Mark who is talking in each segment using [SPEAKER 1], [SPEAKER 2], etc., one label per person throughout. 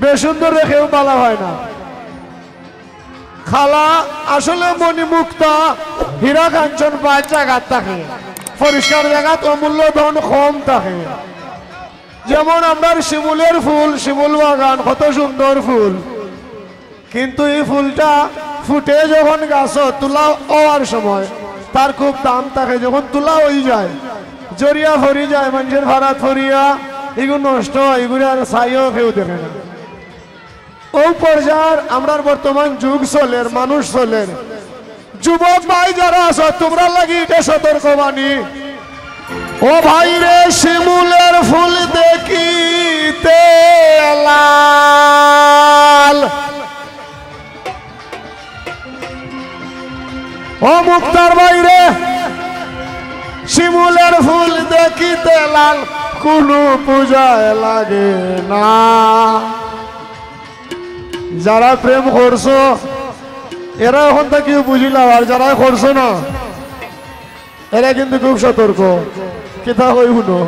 [SPEAKER 1] বেসুন্দর রেখেও বলা হয় না। খালা আসলে মণিমুক্তা হীরা কাঞ্চন পাঁচ জায়গার থাকে, পরিষ্কার জায়গা অমূল্য ধন কম থাকে। যেমন আপনার শিমুলের ফুল, শিমুল বাগান কত সুন্দর ফুল, কিন্তু এই ফুলটা ফুটে যখন গাছ তোলা হওয়ার সময় তার খুব দাম থাকে। যখন তোলা হয়ে যায় জরিয়া ফরি যায়, মানুষের ভাড়াত ফরিয়া এগুলো নষ্ট হয়, এগুলো আর ছাইও কেউ দেখে না। ও পর্যায়ের আমরা বর্তমান যুগ চলের, মানুষ চলের। যুবক ভাই যারা আছো তোমরা লাগি এটা সতর্কবাণী। ও ভাই রে শিমুলের ফুল দেখিতে লাল, ও মুক্তার ভাই রে শিমুলের ফুল দেখিতে লাল, কোনো পূজায় লাগে না। যারা প্রেম করছো এরা এখন তো কেউ বুঝিলাম, আর যারা করছো না এরা কিন্তু খুব সতর্ক। কেথা কই শুনো,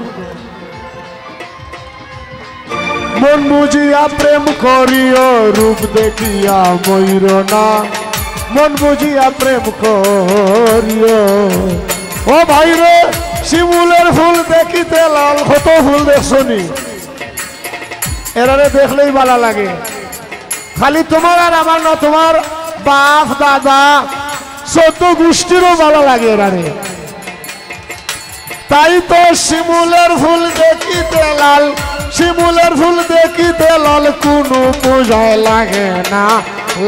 [SPEAKER 1] মন বুঝিয়া প্রেম করিও রূপ দেখিয়া ময়ূর না, মন বুঝিয়া প্রেম করিও। ও ভাই রে শিমুলের ফুল দেখিতে লাল, কত ফুল দেখছো নি, এরারে দেখলেই ভালো লাগে। খালি তোমার আর আমার না, তোমার বাপ দাদা চোদ্দ গোষ্ঠীরও ভালো লাগে এরারে। তাই তো শিমুলের ফুল দেখিতে লাল, শিমুলের ফুল দেখিতে লাল, কোনো পূজায় লাগে না,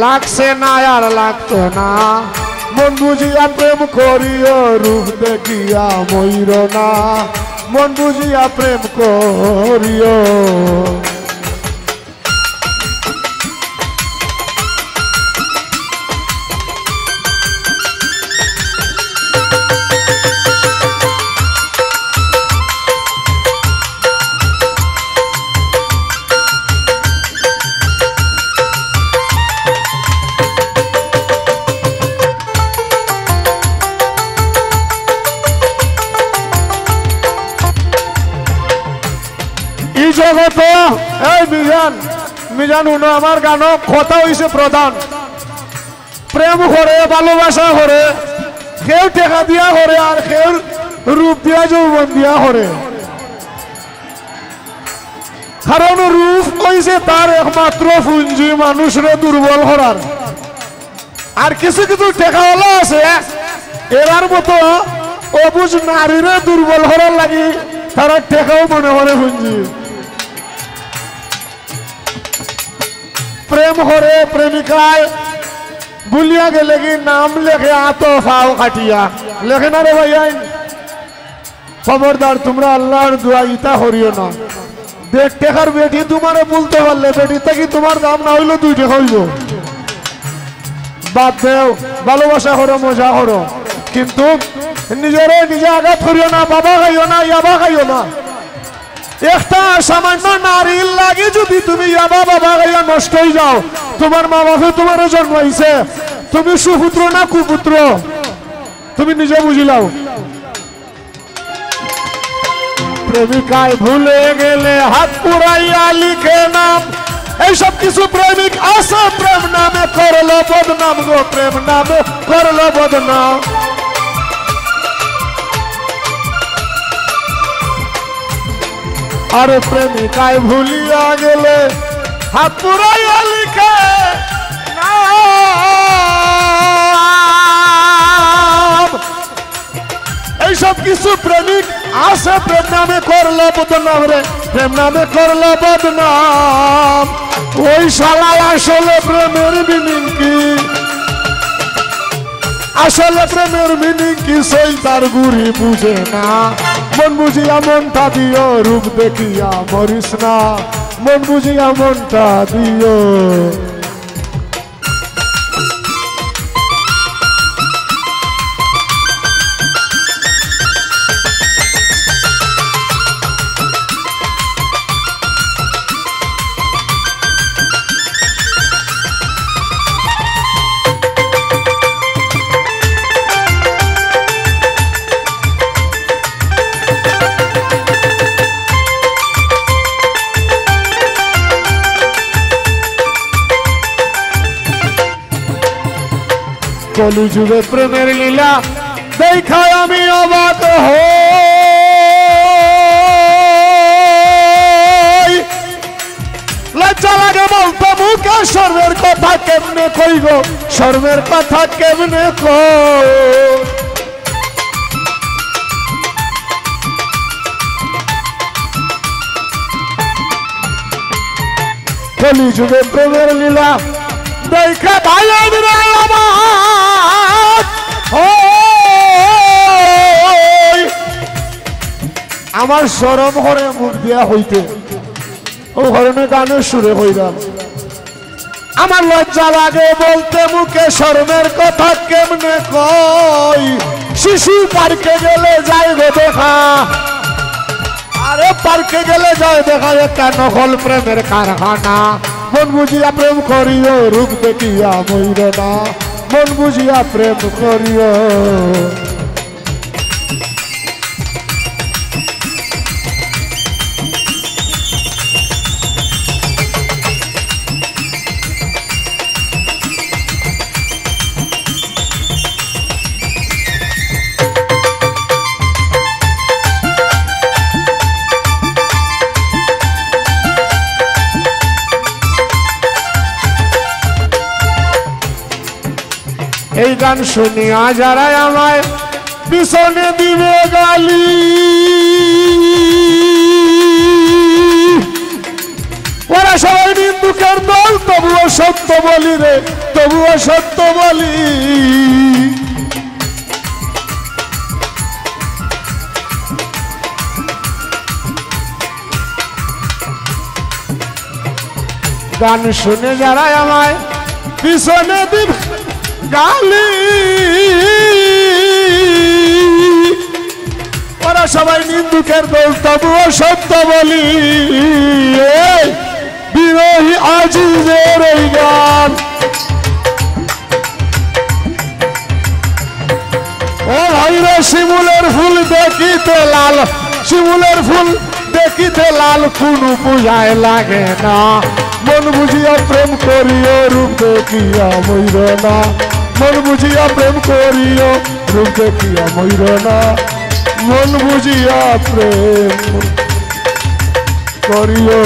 [SPEAKER 1] লাগছে না আর লাগতো না। মন বুঝিয়া প্রেম করিও রূপ দেখিয়া ময়ূর না, মন বুঝিয়া প্রেম করিও। জগত এই মিজান মিজান উনো আমার গান কথা হইছে প্রধান। প্রেম করে, ভালোবাসা করে, কেউ টেকা দিয়া করে আর কেউ রূপ দিয়া যৌবন দিয়া করে। কারণ রূপ হইছে তার একমাত্র পুঞ্জি মানুষরে দুর্বল করার। আর কিছু কিছু টেকাওয়ালা আছে এরার মতো অবুজ নারীরে দুর্বল করার লাগি তারা টেকাও মনে করে পুঞ্জি। প্রেম করে প্রেমিকায় বুলিয়া গেলে কি নাম লেখে আতো ফাও কাটিয়া লেখে না রে ভাই। খবরদার তোমরা আল্লাহর দোয়া ইতা করিও না। দেখ টেকার বেটি তোমারে বলতে পারলে বেটি থেকে তোমার দাম না হইলো 2 টাকা হইব। বাদ দেও, ভালোবাসা করো, মজা করো, কিন্তু নিজেরে নিজে আঘাত করিও না। বাবা খাইও না, ইয়াবা খাইও না। একটা সামান্য নারীর লাগে যদি তুমি ইয়াবা বাবা খাইয়া নষ্ট হয়ে যাও, তোমার মা বাপে তোমার জন্মাইছে, তুমি সুপুত্র না কুপুত্র তুমি নিজে বুঝিলাও। প্রেমিকায় ভুলে গেলে হাত পুরাইয়া লিখে নাম, এইসব কিছু প্রেমিক আছে প্রেম নামে করলো বদনাম গো, প্রেম নামে করলো বদনাম। আরে প্রেমিকায় ভুলিয়া গেলে হাত পুরাইয়া লিখে নাম, এইসব কিছু প্রেমিক আছে প্রেম নামে করলো বদনাম রে, প্রেম নামে করলো বদনাম। ওই শালা আসলে প্রেমের মিনিং কি, আসলে প্রেমের মিনিং কি সেই তার গুড়ি বুঝে না। মন বুঝিয়া মনটা দিও, রূপ দেখিয়া মরিস না, মন বুঝিয়া মনটা দিও। কলিযুগে প্রেমের লীলা দেখায় আমি অবাক হই লজ্জা লাগে বলতে মুখে স্বর্গের কথা কেমনে কই গো স্বর্গের কথা কেমনে কই কলিযুগে প্রেমের লীলা দেখা ভাই আমার শরম করে মুখ দিয়া হইতে ও ঘরনে গানের সুরে হইলাম আমার লজ্জা লাগে বলতে মুখে শরমের কথা কেমনে কই শিশু পার্কে গেলে যাই গো দেখা আরে পার্কে গেলে যায় দেখা একটা নকল প্রেমের কারখানা মন বুঝিয়া প্রেম করিও রূপ দেখিয়া মইর না মন বুঝিয়া প্রেম করিও এই গান শুনিয়া যারা আমায় পিছনে দিবে গালি ওরা সবাই নিন্দুকের দল তবুও সত্য বলি রে তবুও সত্য বলি গান শুনে যারা আমায় পিছনে দিবে গালি ওরা সবাই নিন্দুকের দল তবুও সত্য বলি বিরোহী আজিজের এই গান ও ভাইরে শিমুলের ফুল দেখিতে লাল শিমুলের ফুল দেখিতে লাল কোনো পূজায় লাগে না মন বুঝিয়া প্রেম করিও রূপ দেখিয়া মইর না মন বুঝিয়া প্রেম করিও রূপ দেখিয়া মইর না মন বুঝিয়া প্রেম করিও